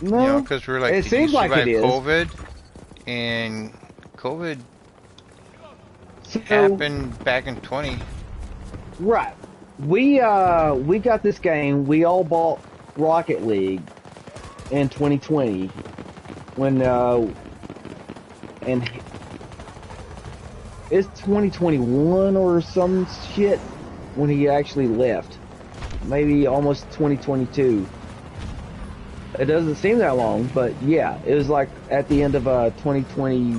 You know, No, because we're like, it did you seems like it survive is. COVID? And COVID So, happened back in 20. right, we got this game. We all bought Rocket League in 2020 when and it's 2021 or some shit when he actually left. Maybe almost 2022. It doesn't seem that long, but yeah, it was like at the end of 2020.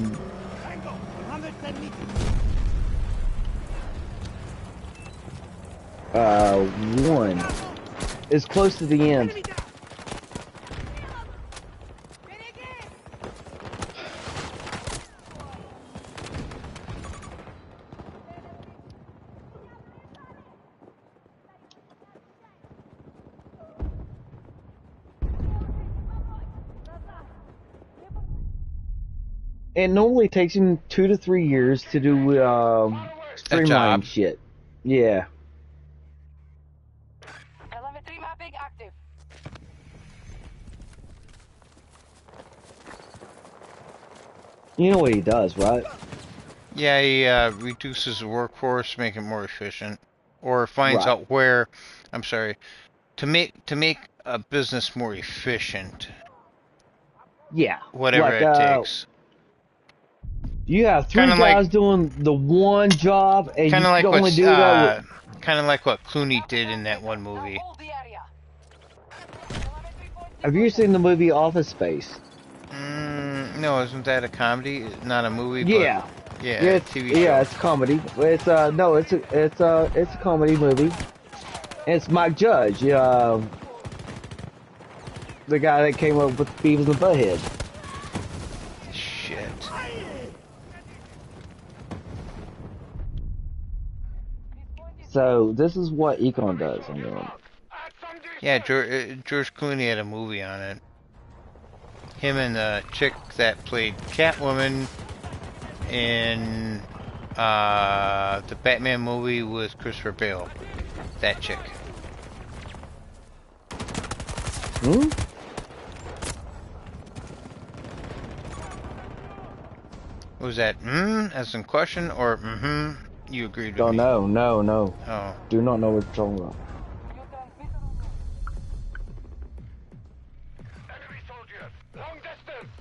One. It's close to the end. It normally takes him 2 to 3 years to do A streamlining job. shit. Yeah. Telemetry mapping active. You know what he does, right? Yeah, he reduces the workforce, make it more efficient, or finds Right. out where. I'm sorry, to make a business more efficient, Yeah. whatever Like, it takes. you have Kind three of like, guys doing the one job, and kind you of can like only what's do that with. kind of like what Clooney did in that one movie. Hold the area. Telemetry point Have you deployed. seen the movie Office Space? No, isn't that a comedy? Not a movie, but Yeah. yeah, TV Yeah, show. it's comedy. It's no, it's a comedy movie. And it's Mike Judge, the guy that came up with Beavis and Butthead. Shit. So this is what Econ does. I mean, Yeah, George Clooney had a movie on it. Him and the chick that played Catwoman in the Batman movie with Christopher Bale. That chick. hmm? Was that as in question or you agreed with Don't me? know. No, no. Oh. Do not know what you're talking about. New transmitter on route. Enemy soldiers! Long distance!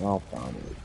I'll find it.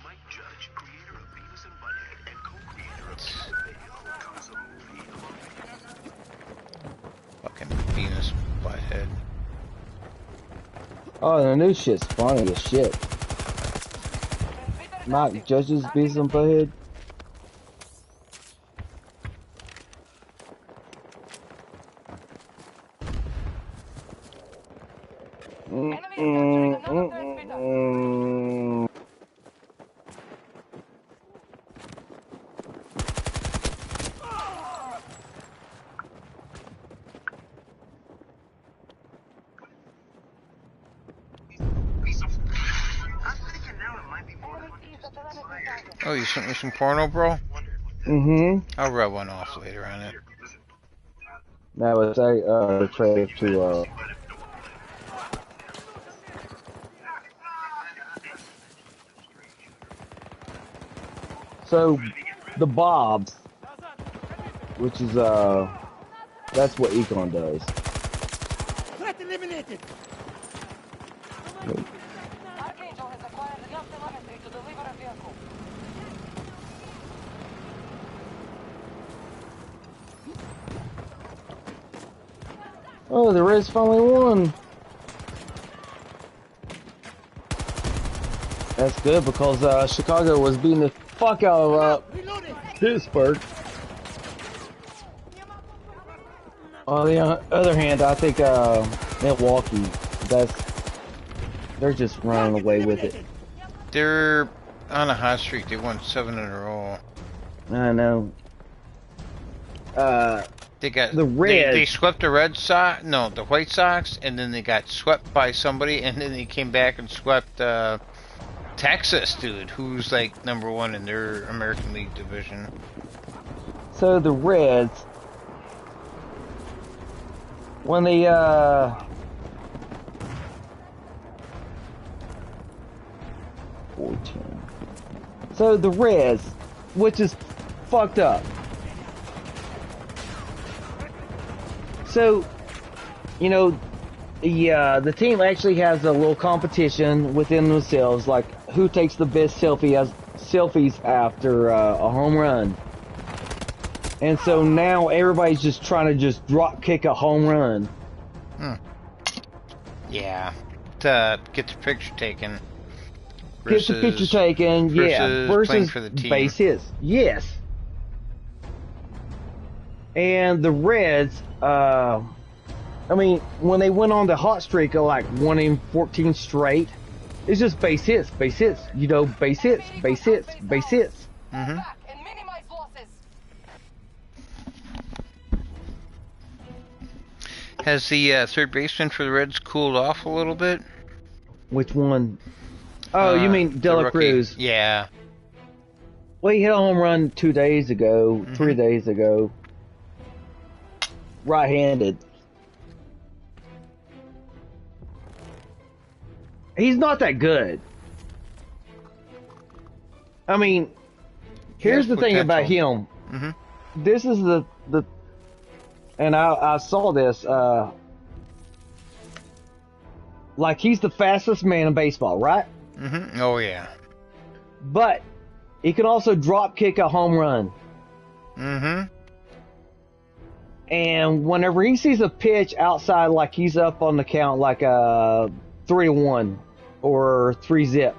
Mike Judge, creator of Beavis and Butthead and co-creator of Super comes a movie Fucking Venus butthead. Oh, the new shit's funny as shit. Transmitter is Mike active. Judge's Starting Beavis and the Butthead. Enemy is capturing another transmitter. I'm thinking now it might be more Enemy fun to sees just the telemetry fire. target. Oh, you sent me some porno, bro? Wondered what that I'll rub one off later on it. That was a trailer to So the Bobs, which is that's what Econ does. Threat eliminated! Archangel has acquired enough telemetry to deliver a vehicle. Oh, there is finally one. That's good because Chicago was beating the fuck out of Reloading. Pittsburgh. On the other hand, I think Milwaukee, they're just running away with it. They're on a hot streak. They won 7 in a row. I know. They got The Reds. They swept the Red Sox. No, the White Sox, and then they got swept by somebody, and then they came back and swept Texas, dude, who's like #1 in their American League division. So the Reds, when they 14. So the Reds, which is fucked up. So, you know, the team actually has a little competition within themselves, like who takes the best selfies after a home run. And so now everybody's just trying to just drop kick a home run. Yeah, to get the picture taken. Get the picture taken, yeah. playing Versus for the team. base hits, yes. And the Reds, I mean, when they went on the hot streak of like 1 in 14 straight, it's just base hits, you know, base hits. Mm-hmm. Back and minimize losses. Has the third baseman for the Reds cooled off a little bit? Which one? Oh, you mean the De La rookie. Cruz? Yeah. Well, he hit a home run 2 days ago, 3 days ago. Right-handed. He's not that good. I mean, here's the thing about him. Mm-hmm. This is the and I saw this, like he's the fastest man in baseball, right? Mm-hmm. Oh, yeah. But he can also drop kick a home run. Mm-hmm. And whenever he sees a pitch outside, like he's up on the count, like a 3-1 or 3-zip,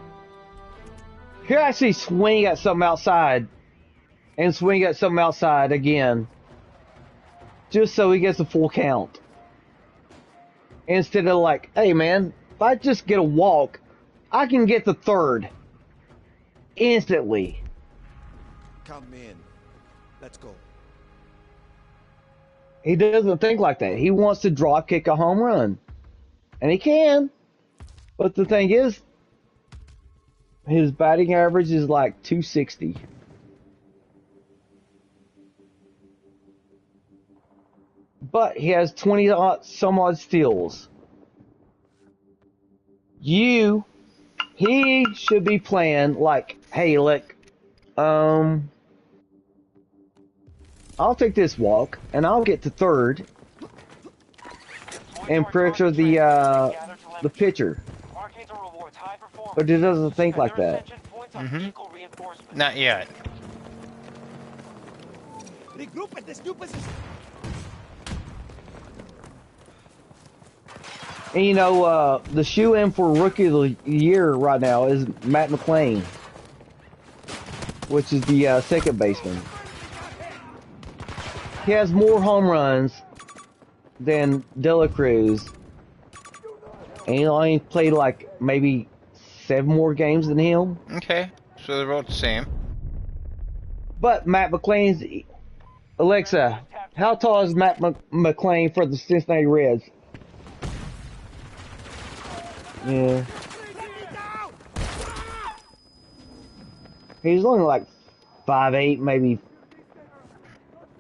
he'll actually swing at something outside and swing at something outside again, just so he gets a full count. Instead of like, hey man, if I just get a walk, I can get the third instantly. Come in. Let's go. He doesn't think like that. He wants to drop kick a home run. And he can. But the thing is, his batting average is like 260. But he has 20 some odd steals. He should be playing like, hey, look, I'll take this walk, and I'll get to third, and pressure the pitcher. But he doesn't think like that. Mm-hmm. Not yet. Regroup at this new position. And you know, the shoe-in for Rookie of the Year right now is Matt McLain, which is the second baseman. He has more home runs than De La Cruz, and he only played like maybe 7 more games than him. Okay, so they're both the same. But Matt McLain's... Alexa, how tall is Matt McLain for the Cincinnati Reds? Yeah. He's only like 5'8", maybe,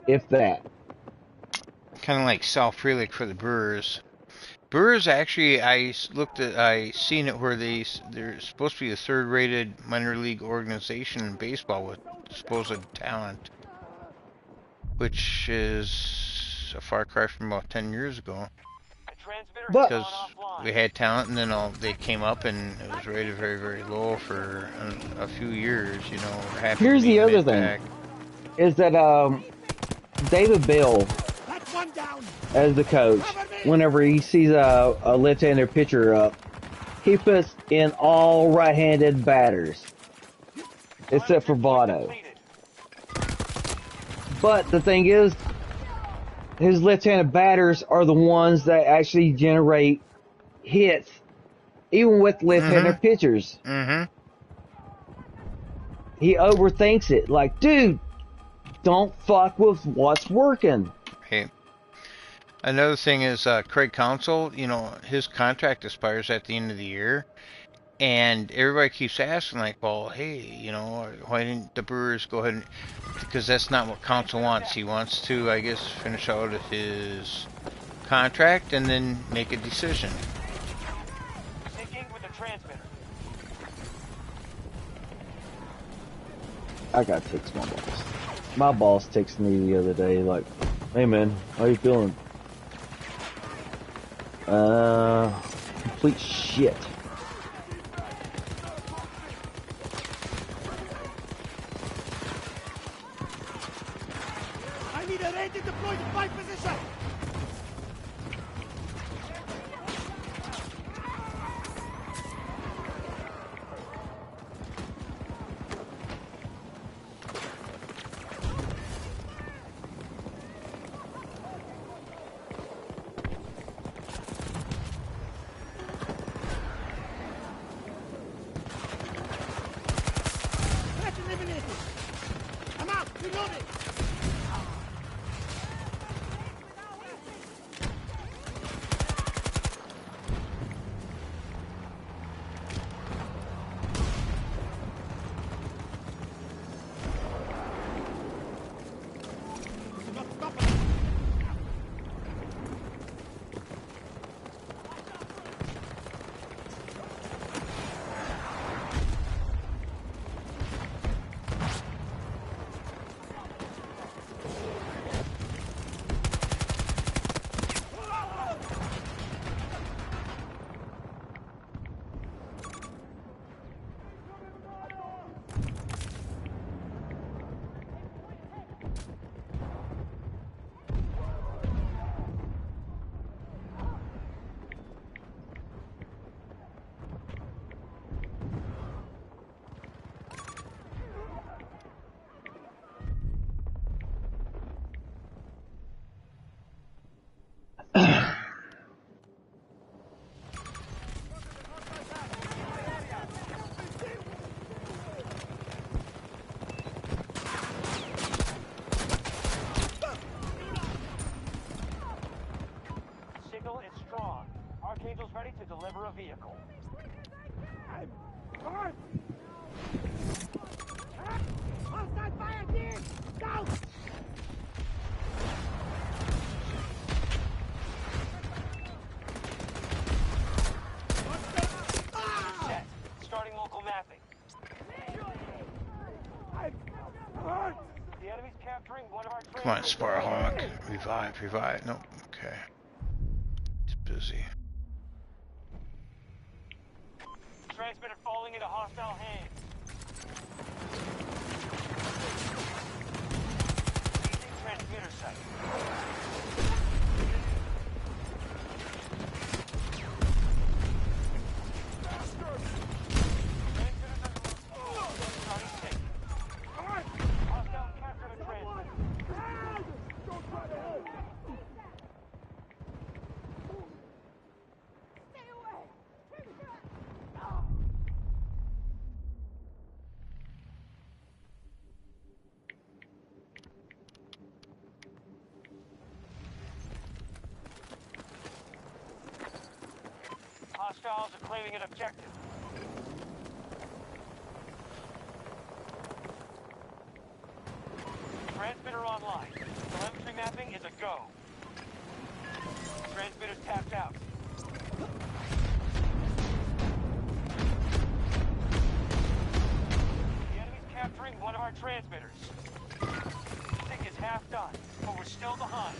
if that. Kind of like Sal Frelick for the Brewers. Brewers actually, I seen it where they're supposed to be the third-rated minor league organization in baseball with supposed talent, which is a far cry from about 10 years ago. But Because we had talent, and then they came up, and it was rated very, very low for a few years. You know, happy here's to be the other mid-pack. thing, is that David Bell, That's one down. as the coach, whenever he sees a left-handed pitcher up, he puts in all right-handed batters, except for Votto. But the thing is, his left-handed batters are the ones that actually generate hits, even with left-handed pitchers. Mm-hmm. He overthinks it. Like, dude, don't fuck with what's working. Hey. Another thing is Craig Counsell, you know, his contract expires at the end of the year. And everybody keeps asking, like, well, hey, you know, why didn't the Brewers go ahead and... Because that's not what Counsell wants. He wants to, I guess, finish out his contract and then make a decision. Syncing with the transmitter. I gotta fix my balls. My boss texted me the other day, like, hey man, how you feeling? Complete shit. I need a ready deployed fight position. Threat eliminated. I'm out. Reloading. Do not stop us. Signal is strong. Archangel's ready to deliver a vehicle. I'm hurt. Hostile fire team. Down. Set. Starting local mapping. I'm hurt. The enemy's capturing one of our trains. Come on, Sparhawk. Revive, revive. Nope. Okay. It's busy. Transmitter falling into hostile hands. Using transmitter site. Starting sync. Hostile captured a transmitter. Don't try to help. Hostiles are claiming an objective. Transmitter online. Telemetry mapping is a go. Transmitter's tapped out. The enemy's capturing one of our transmitters. Sync is half done, but we're still behind.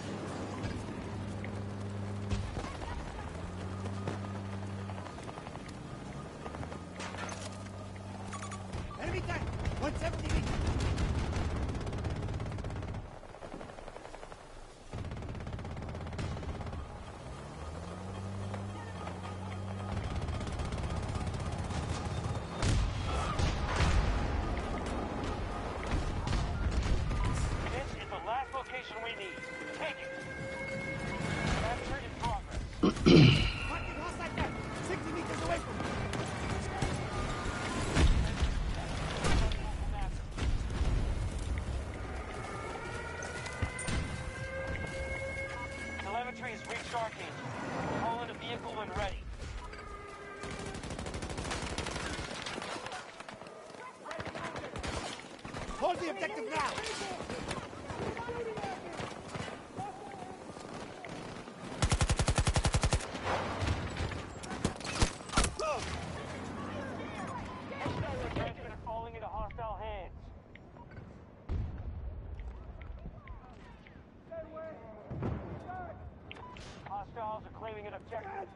Enemy tank. 170 meters. Marking hostile tank, 60 meters away from me. Telemetry has reached Archangel. Call in a vehicle when ready. Hold the objective now. Transmitter falling into hostile hands. Hostiles are claiming an objective.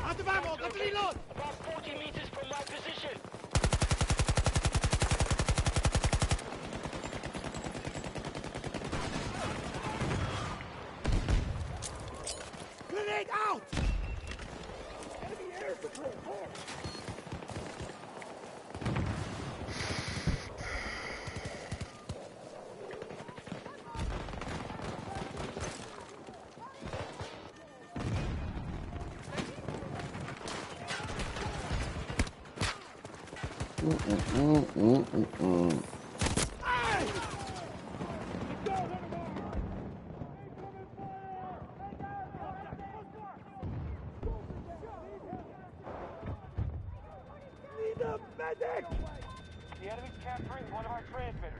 Out of ammo, let's reload. About 40 meters from my position. Grenade out. Enemy air support. Need a medic. The enemy's capturing one of our transmitters.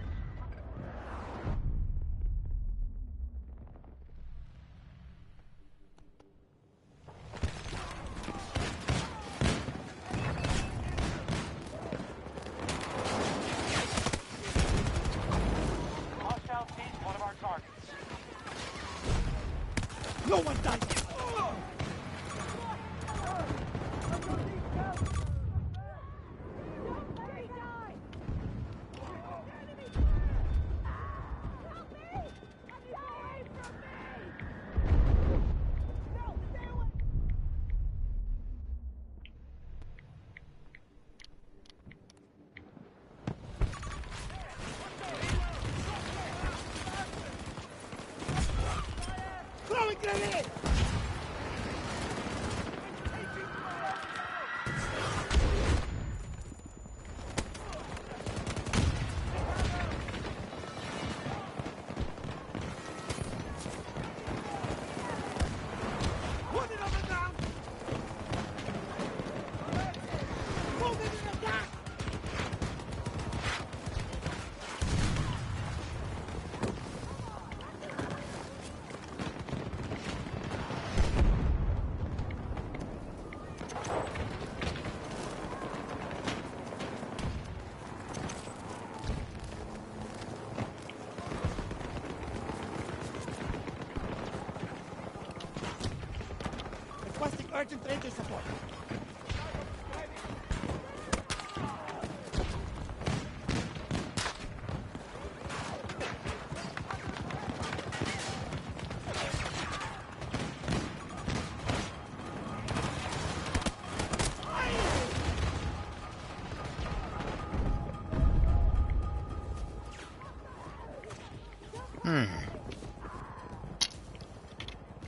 Hostile seized one of our targets. No one died. Throwing grenade. Put it on the ground. Move it in attack. Requesting urgent ranger support.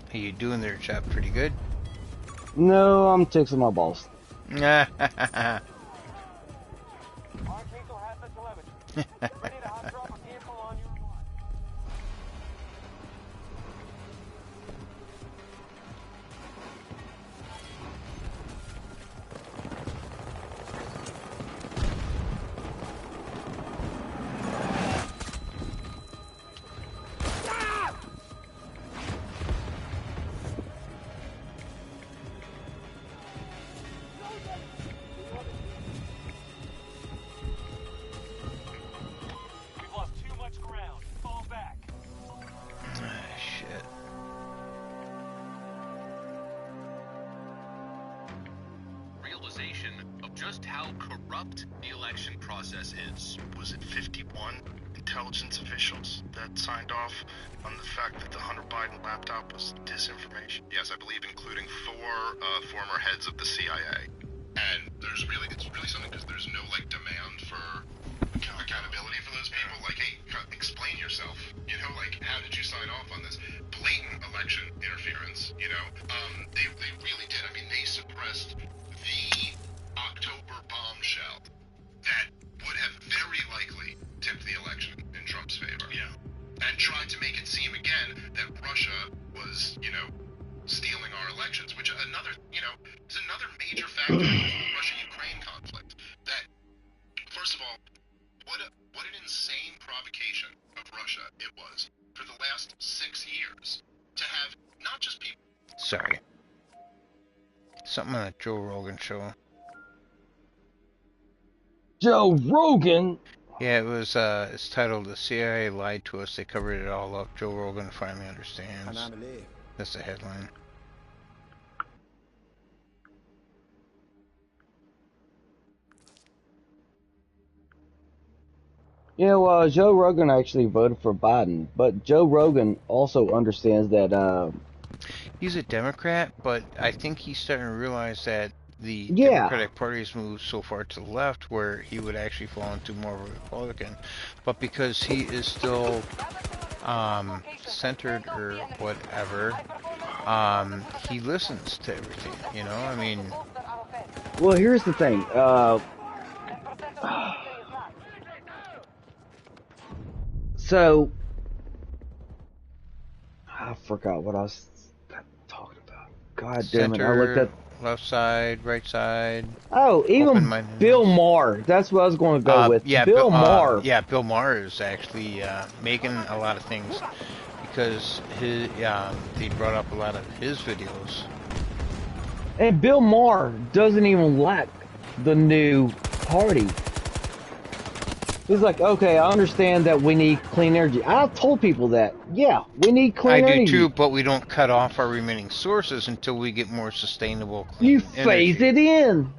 Are you doing their job pretty good? No, I'm fixing my balls. Archangel has the telemetry. Ready to hot drop a vehicle on your mark. We've lost too much ground. Fall back. Ah, shit. Realization of just how corrupt the election process is. Was it 51 intelligence officials that signed off on the fact that the Hunter Biden laptop was disinformation? Yes, I believe including 4 former heads of the CIA. And it's really something because there's no demand for accountability for those people. Like, hey, explain yourself. You know, like, how did you sign off on this blatant election interference? You know, they really did. I mean, they suppressed the October bombshell that would have very likely tipped the election in Trump's favor. Yeah. And tried to make it seem again that Russia was, you know, stealing our elections, which another, you know, is another major factor in the Russia-Ukraine conflict. That, first of all, what an insane provocation of Russia it was for the last 6 years to have not just people. Sorry. Something on that Joe Rogan show. Joe Rogan. Yeah, it was. It's titled "The CIA Lied to Us." They covered it all up. Joe Rogan finally understands. That's the headline. You know, Joe Rogan actually voted for Biden, but Joe Rogan also understands that. He's a Democrat, but I think he's starting to realize that the Yeah. Democratic Party has moved so far to the left where he would actually fall into more of a Republican. But because he is still centered or whatever, he listens to everything, you know? I mean, Well, here's the thing. So, I forgot what I was talking about. God damn it! I looked center, at. left side, right side. Oh, even Open-mindedness. Bill Maher. That's what I was going to go with. Yeah, Bill Maher. Yeah, Bill Maher is actually making a lot of things because his they brought up a lot of his videos. And Bill Maher doesn't even like the new party. He's like, okay, I understand that we need clean energy. I told people that. Yeah, we need clean I energy. do too, but we don't cut off our remaining sources until we get more sustainable, clean You energy. phase it in.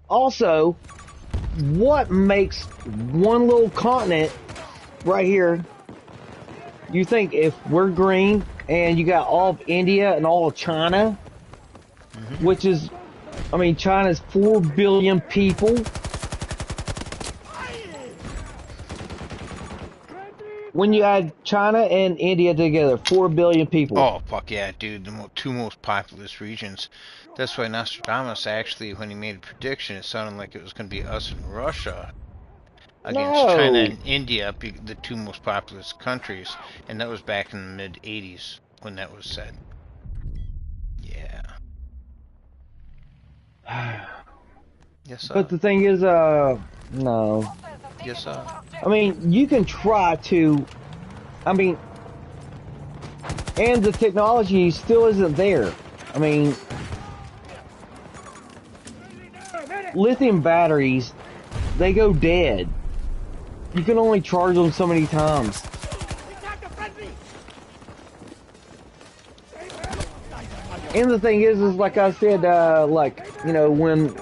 Also, what makes one little continent right here? You think if we're green and you got all of India and all of China, which is, I mean, China's 4 billion people. When you add China and India together, 4 billion people. Oh, fuck yeah, dude. The two most populous regions. That's why Nostradamus actually, when he made a prediction, it sounded like it was going to be us and Russia against No. China and India, the two most populous countries. And that was back in the mid-'80s when that was said. Yeah. Yes, sir. But the thing is, no. Yes, sir. I mean, you can try to, I mean, and the technology still isn't there. I mean, lithium batteries, they go dead. You can only charge them so many times. And the thing is like I said, like, you know, when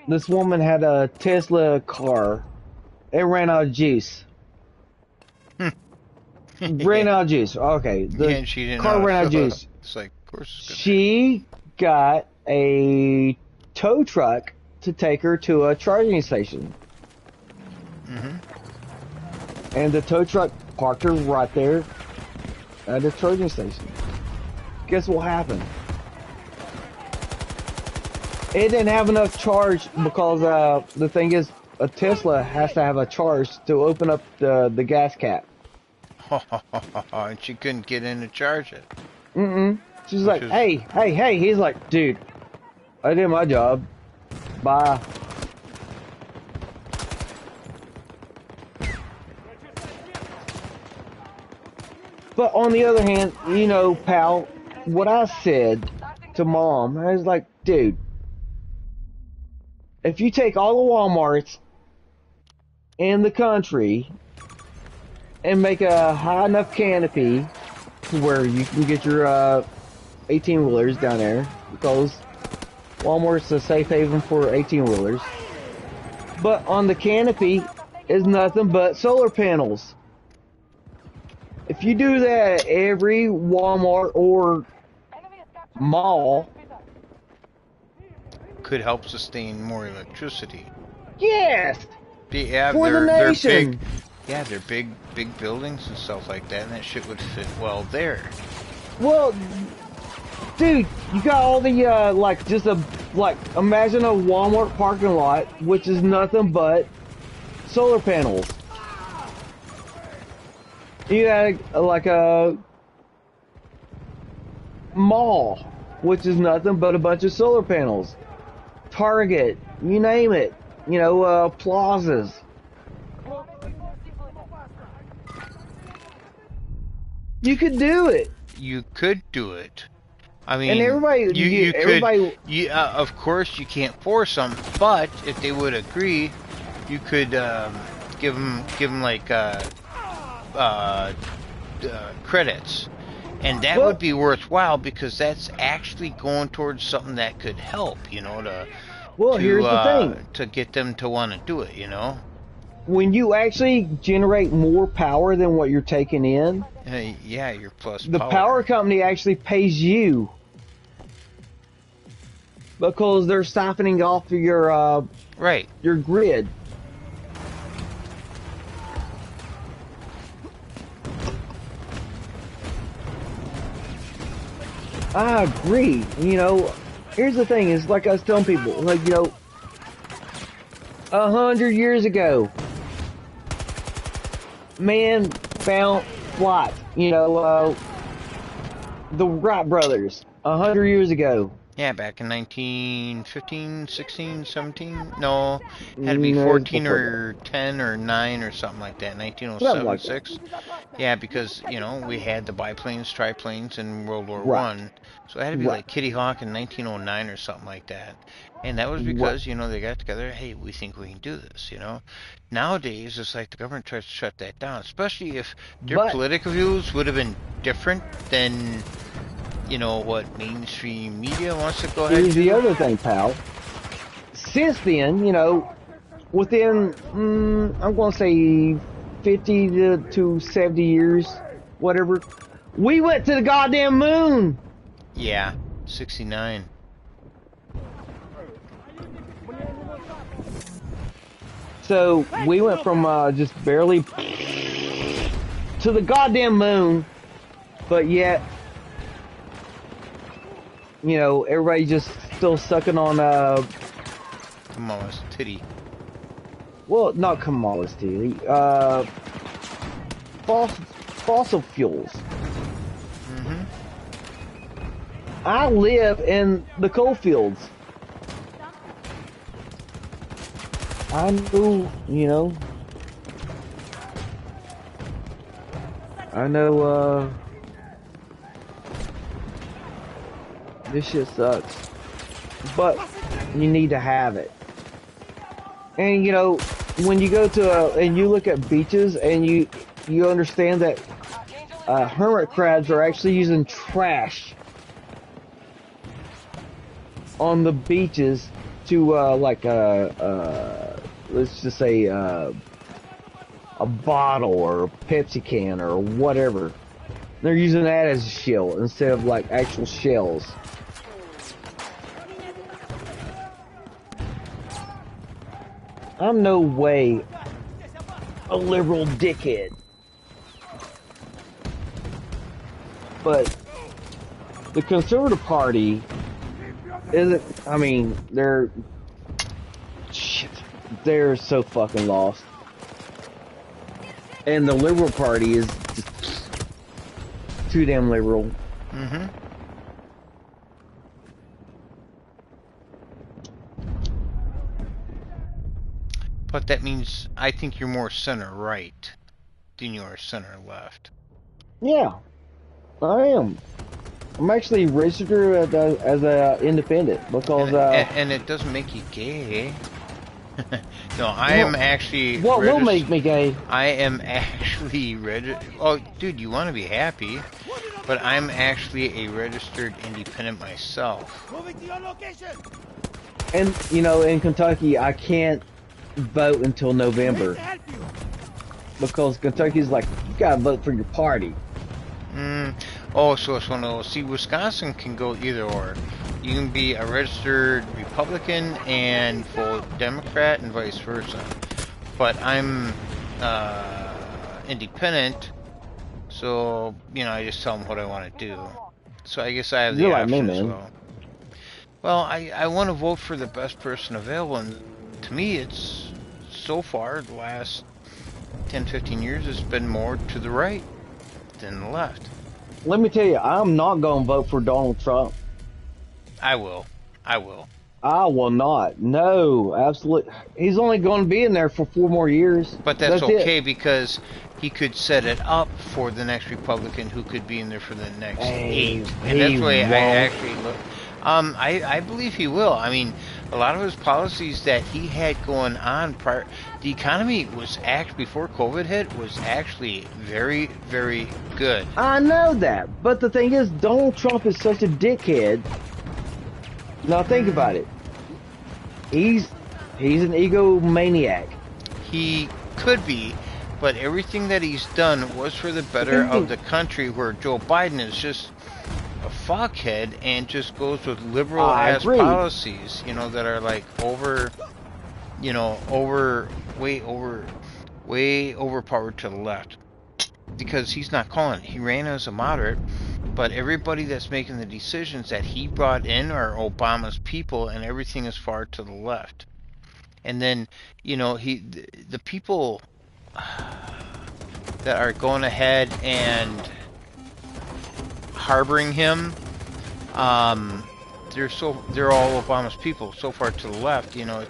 this woman had a Tesla car, it ran out of juice. Ran out of juice. Okay, the Yeah, and she didn't car know ran out of how to juice. It's like, of course it's gonna She got a tow truck to take her to a charging station. And the tow truck parked her right there at the charging station. Guess what happened? It didn't have enough charge because the thing is, a Tesla has to have a charge to open up the gas cap. and she couldn't get in to charge it. She's like, is- hey. He's like, dude, I did my job. Bye. But on the other hand, you know, pal, what I said to Mom, I was like, dude, if you take all the Walmarts in the country and make a high enough canopy to where you can get your 18-wheelers down there, because Walmart's a safe haven for 18-wheelers. But on the canopy is nothing but solar panels. If you do that at every Walmart or mall. Could help sustain more electricity. Yes, Yeah, for the they're nation. big. Yeah, they're big buildings and stuff like that, and that shit would fit well there. Well, dude, you got all the like just a like imagine a Walmart parking lot, which is nothing but solar panels. You got like a mall, which is nothing but a bunch of solar panels. Target, you name it. You know, plazas. You could do it. You could do it. I mean, And everybody- you everybody- could. Of course, you can't force them, but if they would agree, you could give them like credits, and that Well- would be worthwhile because that's actually going towards something that could help. You know, Well, here's the thing. to get them to want to do it. You know. When you actually generate more power than what you're taking in, Yeah, you're plus the power company actually pays you because they're siphoning off of Right. your grid. I agree. You know, here's the thing: is like I was telling people, like 100 years ago, man found what? The Wright brothers 100 years ago. Yeah, back in 1915, 16, 17? No, had to be No, 14 before or 10 or 9 or something like that. Something 1907, like 6. Yeah, because, we had the biplanes, triplanes in World War Right. One, so it had to be Right. like Kitty Hawk in 1909 or something like that. And that was because, they got together, hey, we think we can do this, Nowadays, it's like the government tries to shut that down, especially if their But- political views would have been different than, what mainstream media wants to go ahead Here's and the do. other thing, pal. Since then, within, I'm going to say 50 to 70 years, whatever, we went to the goddamn moon. Yeah, 69. So we went from just barely to the goddamn moon, but yet, everybody just still sucking on, Kamala's titty. well, not Kamala's TV, fossil fuels. Mm-hmm. I live in the coal fields. I know, this shit sucks. But you need to have it. And when you go to and you look at beaches and you understand that hermit crabs are actually using trash on the beaches to let's just say a bottle or a Pepsi can or whatever. They're using that as a shell instead of like actual shells. I'm no way a liberal dickhead. But the Conservative Party isn't, they're so fucking lost. And the Liberal Party is just too damn liberal. Mm-hmm. But that means I think you're more center right than you are center left. Yeah, I am. I'm actually registered as a independent because And it doesn't make you gay. No, I am actually. what will make me gay? I am actually registered. Oh, dude, you want to be happy, but I'm actually a registered independent myself. Moving to your location. And in Kentucky, I can't vote until November To help you. because Kentucky's like, you gotta vote for your party. Oh, so it's one of those. See, Wisconsin can go either or. You can be a registered Republican and vote Democrat and vice versa. But I'm independent, so, you know, I just tell them what I want to do. So I guess I have the You're like me, option as man. well. Well, I want to vote for the best person available, and to me, it's so far, the last 10, 15 years, it's been more to the right than the left. Let me tell you, I'm not going to vote for Donald Trump. I will. I will. I will not. No, absolutely. He's only going to be in there for 4 more years. But that's it. okay because he could set it up for the next Republican who could be in there for the next 8. And that's why I actually look. I believe he will. I mean, a lot of his policies that he had going on prior, the economy was before COVID hit was actually very, very good. I know that, but the thing is, Donald Trump is such a dickhead. Now think about it. He's an egomaniac. He could be, but everything that he's done was for the better of the country, where Joe Biden is just a fuckhead and just goes with liberal ass policies, you know, that are like way overpowered to the left. Because he's not calling it. He ran as a moderate, but everybody that's making the decisions that he brought in are Obama's people, and everything is far to the left. And then, you know, the people that are going ahead and harboring him, they're all Obama's people, so far to the left. You know,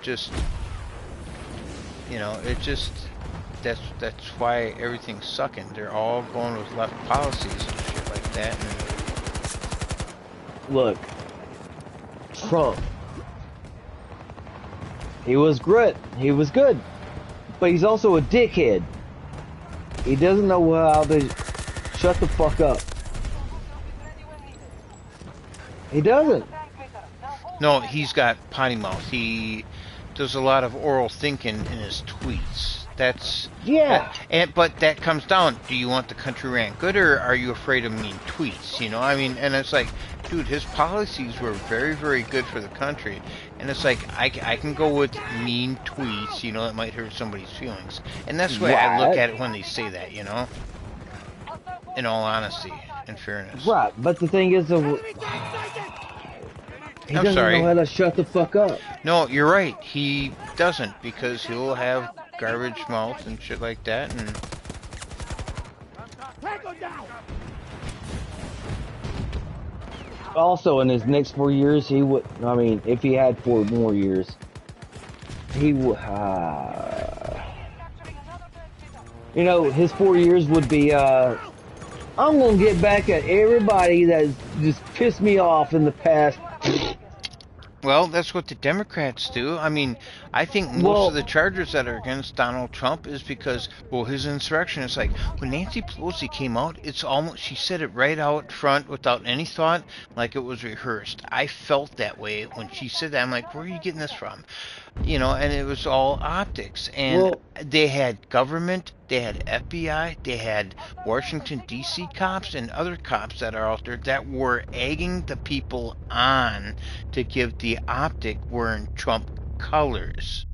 that's why everything's sucking. They're all going with left policies and shit like that. And look, Trump. He was good, but he's also a dickhead. He doesn't know how to shut the fuck up. He doesn't. No, he's got potty mouth. He does a lot of oral thinking in his tweets. But that comes down. Do you want the country ran good, or are you afraid of mean tweets? You know, I mean, and it's like, dude, his policies were very, very good for the country. And it's like, I can go with mean tweets, you know, that might hurt somebody's feelings. And that's the way I look at it when they say that, you know? In all honesty and fairness. Right, but the thing is, he doesn't know how to shut the fuck up. No, you're right. He doesn't, because he'll have garbage mouth and shit like that, and... Also, in his next 4 years, he would. I mean, if he had 4 more years, he would. You know, his 4 years would be. I'm gonna get back at everybody that's just pissed me off in the past. Well, that's what the Democrats do. I mean, I think most of the charges that are against Donald Trump is because, well, his insurrection is like, when Nancy Pelosi came out, it's almost, she said it right out front without any thought, like it was rehearsed. I felt that way when she said that. I'm like, where are you getting this from? You know, and it was all optics. And they had government, they had FBI, they had Washington, D.C. cops and other cops that are out there that were egging the people on to give the optic wearing Trump colors.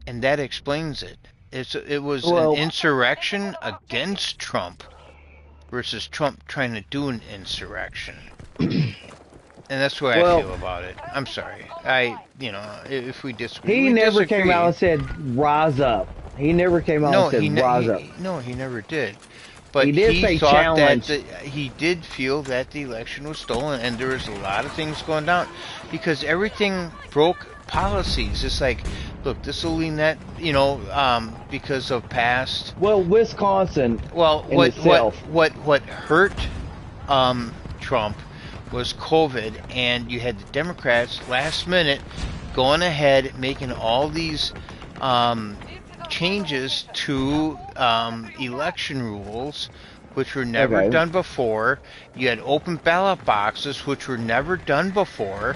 And that explains it. It was an insurrection against Trump versus Trump trying to do an insurrection. And that's the way I feel about it. I'm sorry. If we disagree, he never came out and said, rise up. He never came out and said, rise up. No, he never did. But he did say challenge. He did feel that the election was stolen, and there was a lot of things going down. Because everything broke policies. It's like, look, this will lean that, because of past... Well, Wisconsin what hurt Trump was COVID, and you had the Democrats last minute going ahead making all these changes to election rules, which were never done before. You had open ballot boxes, which were never done before.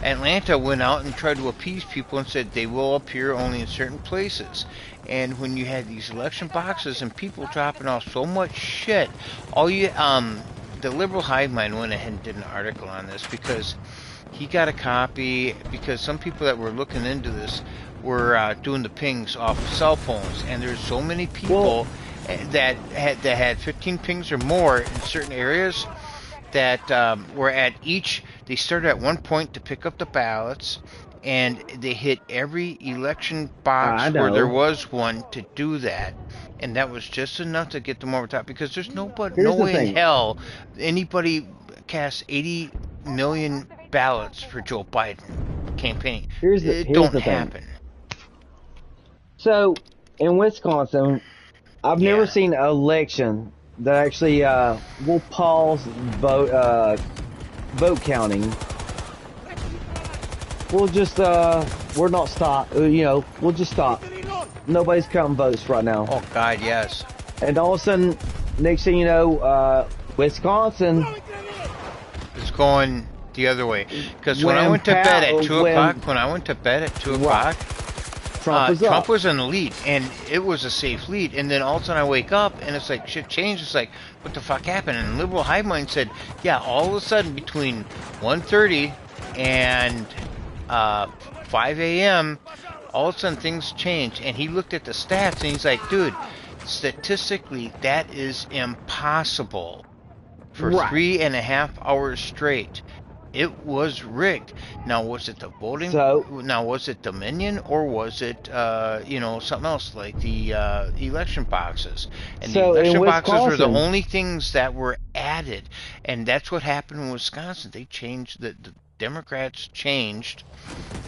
Atlanta went out and tried to appease people and said they will appear only in certain places. And when you had these election boxes and people dropping off so much shit, the liberal hive mind went ahead and did an article on this because he got a copy, because some people that were looking into this were doing the pings off of cell phones, and there's so many people that had 15 pings or more in certain areas that were at each. They started at one point to pick up the ballots, and they hit every election box where there was one to do that, and that was just enough to get them over top. Because there's no way in hell anybody cast 80 million ballots for Joe Biden campaigning. It don't happen. So in Wisconsin, I've never seen an election that actually will pause vote counting. We'll just we're not stop. We'll just stop. Nobody's counting votes right now. Oh God, yes. And all of a sudden, next thing you know, Wisconsin is going the other way. Because when I went to bed at 2 o'clock, Trump was in the lead, and it was a safe lead. And then all of a sudden I wake up, and it's like shit changed. It's like, what the fuck happened? And liberal hive mind said, yeah, all of a sudden between 1:30 and 5 a.m., all of a sudden things changed. And he looked at the stats, and he's like, dude, statistically that is impossible for 3.5 hours straight. It was rigged. Now, was it the voting? Now, was it Dominion, or was it, something else like the election boxes? And the election boxes were the only things that were added, and that's what happened in Wisconsin. They changed the Democrats changed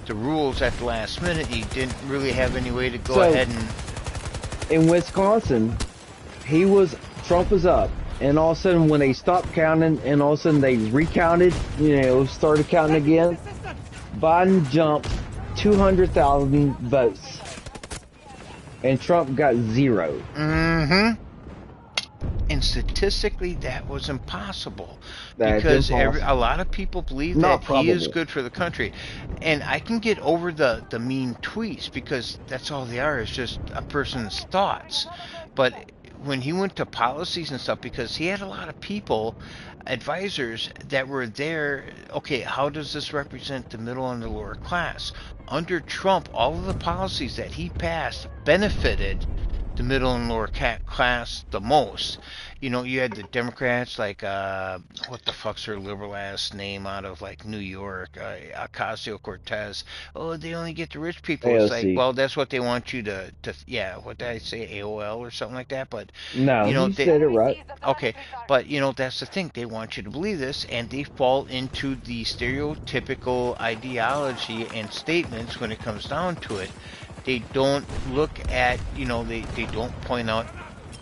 the rules at the last minute. You didn't really have any way to go ahead and. In Wisconsin, Trump was up. And all of a sudden, when they stopped counting, and all of a sudden they recounted, started counting again, Biden jumped 200,000 votes, and Trump got 0. Mm-hmm. And statistically, that was impossible. Because a lot of people believe that he is good for the country. And I can get over the mean tweets, because that's all they are, is just a person's thoughts. But when he went to policies and stuff, because he had a lot of people, advisors, that were there, okay, how does this represent the middle and the lower class? Under Trump, all of the policies that he passed benefited the middle and lower class the most. You had the Democrats, like, what the fuck's her liberal ass name out of, like, New York, Ocasio-Cortez. Oh, they only get the rich people. AOC. It's like, well, that's what they want you to what did I say, AOL or something like that? But, no, you said it right. Okay, but, that's the thing. They want you to believe this, and they fall into the stereotypical ideology and statements when it comes down to it. They don't look at, they don't point out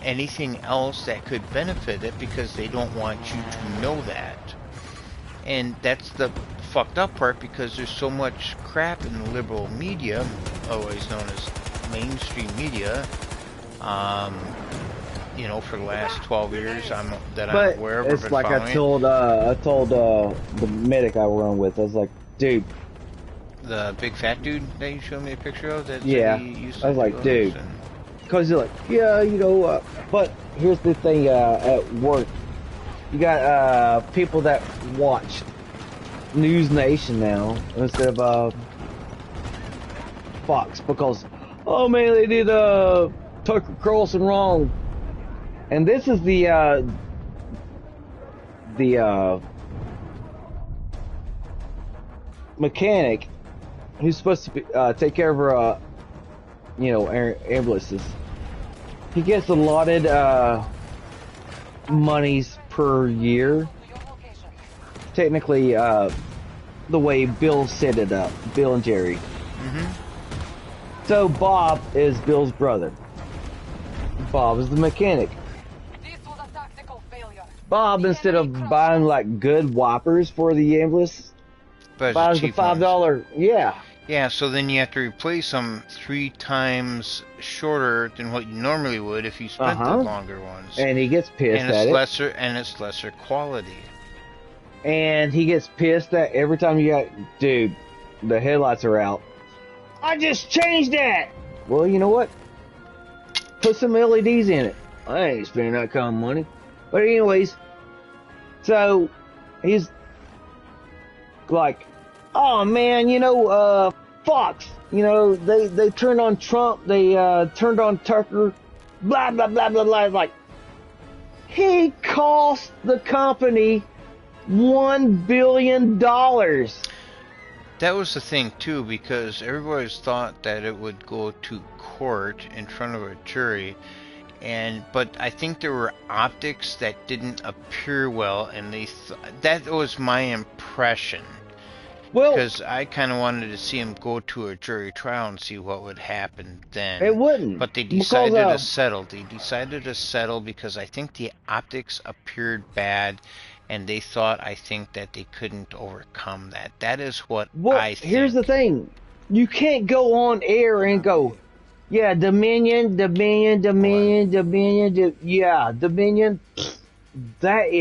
anything else that could benefit it, because they don't want you to know that. And that's the fucked up part, because there's so much crap in the liberal media, otherwise known as mainstream media, for the last 12 years I'm aware of. It's like I told the medic I run with, I was like, dude, the big fat dude that you showed me a picture of, that I was like, dude, because you're like, but here's the thing, at work, you got people that watch News Nation now instead of Fox, because, oh man, they did Tucker Carlson wrong. And this is the mechanic who's supposed to be, take care of her, ambulances. He gets allotted monies per year. Technically, the way Bill set it up, Bill and Jerry. Mm-hmm. So Bob is Bill's brother. Bob is the mechanic. Bob, instead of buying like good wipers for the ambulance, buys the $5. Yeah, so then you have to replace them 3 times shorter than what you normally would if you spent the longer ones. And he gets pissed at it. And it's lesser quality. and he gets pissed that every time you got, dude, the headlights are out. I just changed that. Well, you know what? Put some LEDs in it. I ain't spending that kind of money. But anyways, so he's like, oh man, Fox, they turned on Trump, they turned on Tucker, blah blah blah blah blah. Like, he cost the company $1 billion. That was the thing too, because everybody's thought that it would go to court in front of a jury, but I think there were optics that didn't appear well, and that was my impression. Well, because I kind of wanted to see him go to a jury trial and see what would happen then. It wouldn't. But they decided to settle. They decided to settle because I think the optics appeared bad, and they thought, I think, that they couldn't overcome that. That is what I think. Here's the thing. You can't go on air and go, yeah, Dominion. Yeah, Dominion. That is